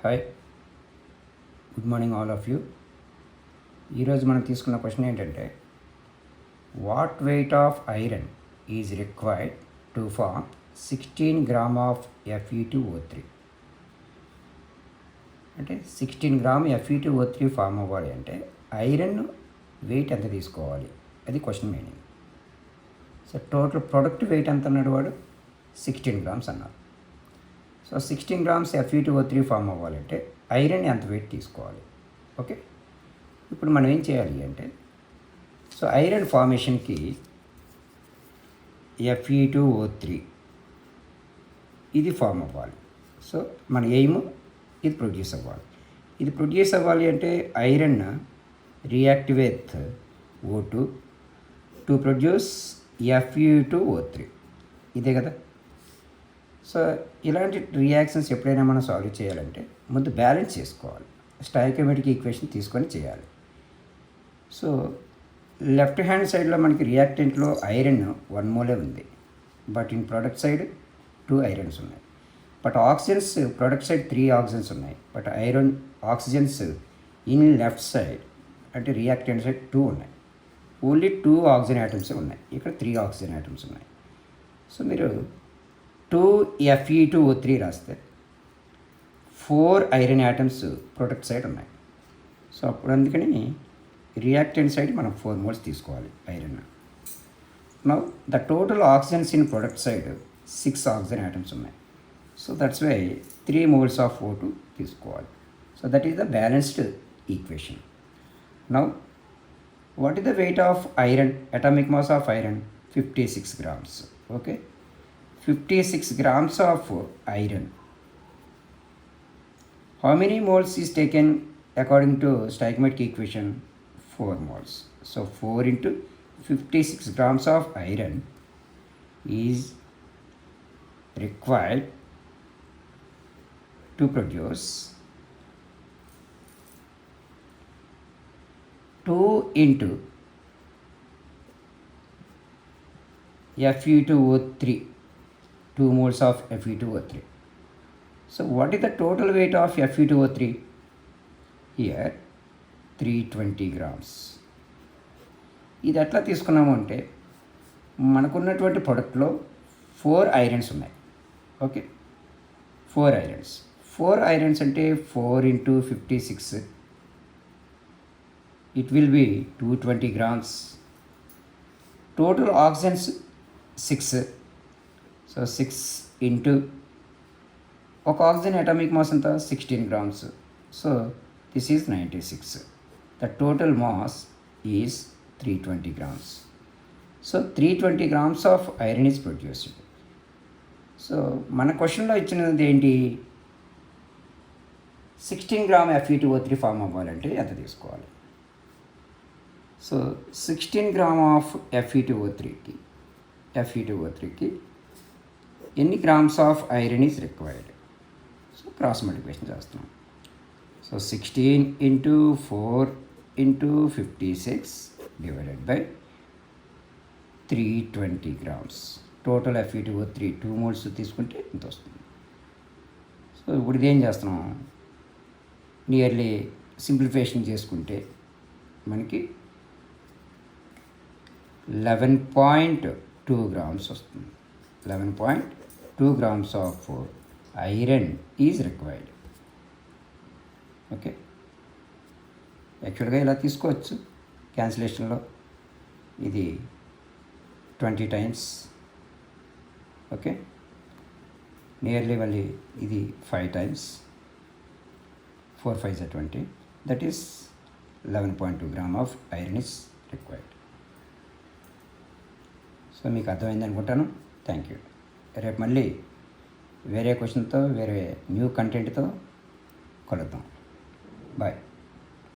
Hi, good morning all of you. ఈరోజు మనం తీసుకున్న క్వశ్చన్ ఏంటంటే, what weight of iron is required to form 16 gram of Fe2O3? అంటే 16 gram Fe2O3 form అవ్వాలి అంటే ఐరన్ వెయిట్ ఎంత తీసుకోవాలి, అది question meaning. So total product weight ఎంత అన్నాడు వాడు? 16 గ్రామ్స్ అన్నారు. సో 16 గ్రామ్స్ Fe2O3 ఫామ్ అవ్వాలంటే ఐరన్ ఎంత వెయిట్ తీసుకోవాలి. ఓకే, ఇప్పుడు మనం ఏం చేయాలి అంటే, సో ఐరన్ ఫార్మేషన్కి Fe2O3 ఇది ఫామ్ అవ్వాలి. సో మన ఎయిమ్ ఇది ప్రొడ్యూస్ అవ్వాలి. ఇది ప్రొడ్యూస్ అవ్వాలి అంటే iron react with O2 to produce Fe2O3, ఇదే కదా. సో ఇలాంటి రియాక్షన్స్ ఎప్పుడైనా మనం సాల్వ్ చేయాలంటే ముందు బ్యాలెన్స్ చేసుకోవాలి. స్టాయికియోమెట్రిక్ ఈక్వేషన్ తీసుకొని చేయాలి. సో లెఫ్ట్ హ్యాండ్ సైడ్లో మనకి రియాక్టెంట్లో ఐరన్ 1 మోలే ఉంది, but in product side 2 irons ఉన్నాయి. But oxygens product side 3 oxygens ఉన్నాయి, but oxygens in left side అంటే రియాక్టెంట్ సైడ్ 2 ఉన్నాయి. ఓన్లీ 2 ఆక్సిజన్ యాటమ్స్ ఉన్నాయి, ఇక్కడ 3 ఆక్సిజన్ యాటమ్స్ ఉన్నాయి. సో మీరు 2 Fe2O3 రాస్తే 4 ఐరన్ యాటమ్స్ ప్రొడక్ట్ సైడ్ ఉన్నాయి. సో అప్పుడు అందుకని రియాక్టెంట్ సైడ్ మనం 4 మోల్స్ తీసుకోవాలి iron. Now the total oxygens in product side 6 oxygen atoms ఉన్నాయి. So that's why 3 moles of O2 తీసుకోవాలి. So that is the balanced equation. Now what is the weight of iron, atomic mass of iron? 56 grams. Okay, 56 grams of iron. How many moles is taken according to stoichiometric equation? 4 moles. So 4 into 56 grams of iron is required to produce 2 into Fe2O3, 2 moles of Fe2O3. So what is the total weight of Fe2O3? Here 320 grams. ఇది ఎట్లా తీసుకున్నాము అంటే, మనకున్నటువంటి ప్రొడక్ట్లో 4 irons ఉన్నాయి. Okay, 4 irons. 4 irons అంటే 4 into 56, it will be 220 grams. Total oxygens 6. So 6 into ఒక oxygen atomic mass అంతా 16 grams. So this is 96. The total mass is 320 grams. So 320 grams of iron is produced. So మన క్వశ్చన్లో ఇచ్చినది ఏంటి? 16 gram Fe2O3 form అవ్వాలంటే ఎంత తీసుకోవాలి? So 16 gram of Fe2O3కి ఎన్ని grams of iron is required? So cross multiplication చేస్తున్నాం. So 16 into 4 into 56 divided by 320 grams. Total Fe2O3 2 moles తీసుకుంటే ఇంత వస్తుంది. సో ఇప్పుడు ఇదేం చేస్తున్నాం, నియర్లీ సింప్లిఫికేషన్ చేసుకుంటే మనకి 11.2 grams వస్తుంది. 11.2 grams of iron is required. Okay, యాక్చువల్గా ఇలా తీసుకోవచ్చు క్యాన్సిలేషన్లో. ఇది 20 times. ఓకే, నియర్లీ మళ్ళీ ఇది 5 times. 4 5s are 20. That is 11.2 grams of iron is required. So మీకు అర్థమైంది అనుకుంటాను. Thank you. రేపు మళ్ళీ వేరే క్వశ్చన్తో, వేరే న్యూ కంటెంట్తో కలుద్దాం. బాయ్.